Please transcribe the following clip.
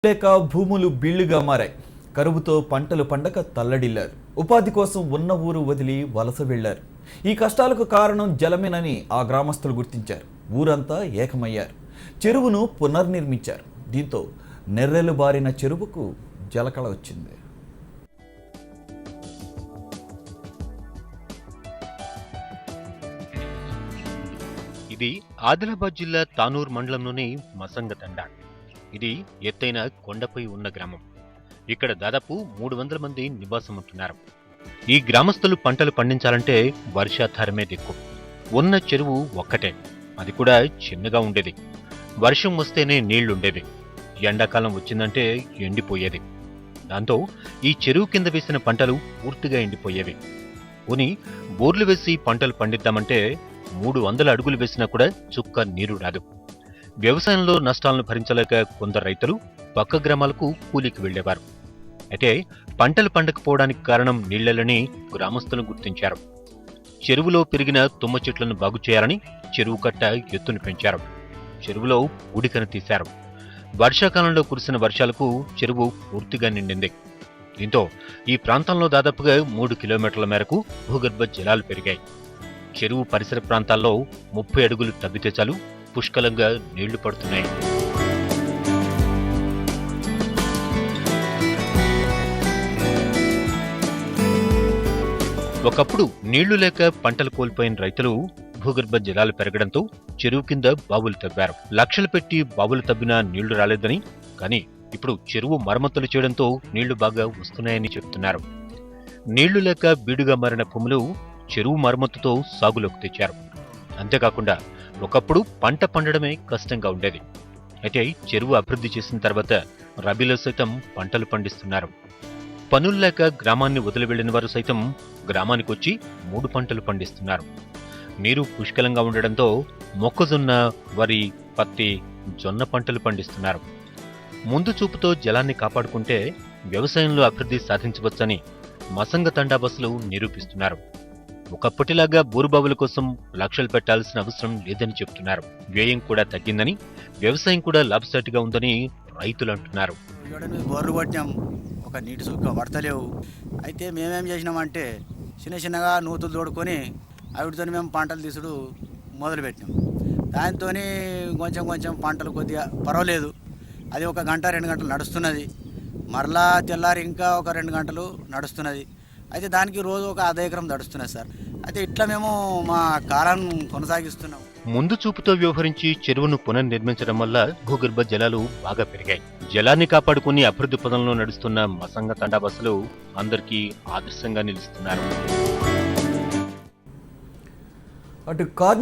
లేక భూములు బీళ్లుగా మారాయి. కరువుతో పంటలు పండక తల్లడిల్లారు. ఉపాధి కోసం ఉన్న ఊరు వదిలి వలస వెళ్లారు. ఈ కష్టాలకు కారణం జలమేనని ఆ గ్రామస్తులు గుర్తించారు. ఊరంతా ఏకమయ్యారు. చెరువును పునర్నిర్మించారు. దీంతో నెర్రెలు బారిన చెరువుకు జలకళ వచ్చింది. ఇది ఆదిలాబాద్ జిల్లా తానూర్ మండలంలోని మసంగతండ. ఇది ఎత్తైన కొండపై ఉన్న గ్రామం. ఇక్కడ దాదాపు 300 మంది నివాసం ఉంటున్నారు. ఈ గ్రామస్తులు పంటలు పండించాలంటే వర్షాధారమే దిక్కు. ఉన్న చెరువు ఒక్కటే, అది కూడా చిన్నగా ఉండేది. వర్షం వస్తేనే నీళ్లుండేవి. ఎండాకాలం వచ్చిందంటే ఎండిపోయేది. దాంతో ఈ చెరువు కింద వేసిన పంటలు పూర్తిగా ఎండిపోయేవి. పోనీ బోర్లు వేసి పంటలు పండిద్దామంటే 300 అడుగులు వేసినా కూడా చుక్క నీరు రాదు. వ్యవసాయంలో నష్టాలను భరించలేక కొందరు రైతులు పక్క గ్రామాలకు కూలీకి వెళ్లేవారు. అయితే పంటలు పండకపోవడానికి కారణం నీళ్లని గ్రామస్తులు గుర్తించారు. చెరువులో పెరిగిన తుమ్మ చెట్లను బాగు చేయాలని చెరువు కట్ట ఎత్తును పెంచారు. చెరువులో ఉడికను తీశారు. వర్షాకాలంలో కురిసిన వర్షాలకు చెరువు పూర్తిగా నిండింది. దీంతో ఈ ప్రాంతంలో దాదాపుగా 3 కిలోమీటర్ల మేరకు భూగర్భ జలాలు పెరిగాయి. చెరువు పరిసర ప్రాంతాల్లో 30 అడుగులు తవ్వితే చాలు పుష్కలంగా నీళ్లు పడుతున్నాయి. ఒకప్పుడు నీళ్లు లేక పంటలు కోల్పోయిన రైతులు భూగర్భ జలాలు పెరగడంతో చెరువు కింద బావులు తవ్వారు. లక్షలు పెట్టి బావులు తవ్వినా నీళ్లు రాలేదని, కానీ ఇప్పుడు చెరువు మరమ్మతులు చేయడంతో నీళ్లు బాగా వస్తున్నాయని చెబుతున్నారు. నీళ్లు లేక బీడుగా మారిన భూములు చెరువు మరమ్మతుతో సాగులోకి తెచ్చారు. అంతేకాకుండా ఒకప్పుడు పంట పండడమే కష్టంగా ఉండేది. అయితే చెరువు అభివృద్ధి చేసిన తర్వాత రబీలో సైతం పంటలు పండిస్తున్నారు. పనులు లేక గ్రామాన్ని వదిలి వెళ్లిన వారు సైతం గ్రామానికి వచ్చి 3 పంటలు పండిస్తున్నారు. నీరు పుష్కలంగా ఉండడంతో మొక్కజొన్న, వరి, పత్తి, జొన్న పంటలు పండిస్తున్నారు. ముందు చూపుతో జలాన్ని కాపాడుకుంటే వ్యవసాయంలో అభివృద్ధి సాధించవచ్చని మసంగతండా బస్సులు నిరూపిస్తున్నారు. ఒకప్పటిలాగా బోరుబావుల కోసం లక్షలు పెట్టాల్సిన అవసరం లేదని చెబుతున్నారు. వ్యయం కూడా తగ్గిందని, వ్యవసాయం కూడా లాభసాటిగా ఉందని రైతులు అంటున్నారు. బోర్లు కొట్టినాం, ఒక నీటి సుక్క పడతలేవు. అయితే మేమేం చేసినామంటే చిన్నగా నూతులు తోడుకొని అవిటితో మేము పంటలు తీసుడు మొదలుపెట్టినాం. దాంతో కొంచెం పంటలు కొద్దిగా పర్వాలేదు. అది 1 గంట 2 గంటలు నడుస్తున్నది. మరలా తెల్లారి ఇంకా ఒక 2 గంటలు నడుస్తున్నది. అయితే దానికి రోజు ఒక ఆదాయకరం నడుస్తున్నది సార్. అయితే ఇట్లా మేము మా కాలం కొనసాగిస్తున్నాం. ముందు చూపుతో వ్యవహరించి చెరువును పునర్నిర్మించడం వల్ల భూగర్భ జలాలు బాగా పెరిగాయి. జలాన్ని కాపాడుకుని అభివృద్ధి పదంలో నడుస్తున్న మసంగతండా బస్సులు అందరికీ ఆదర్శంగా నిలుస్తున్నారు. అటు కార్మికులు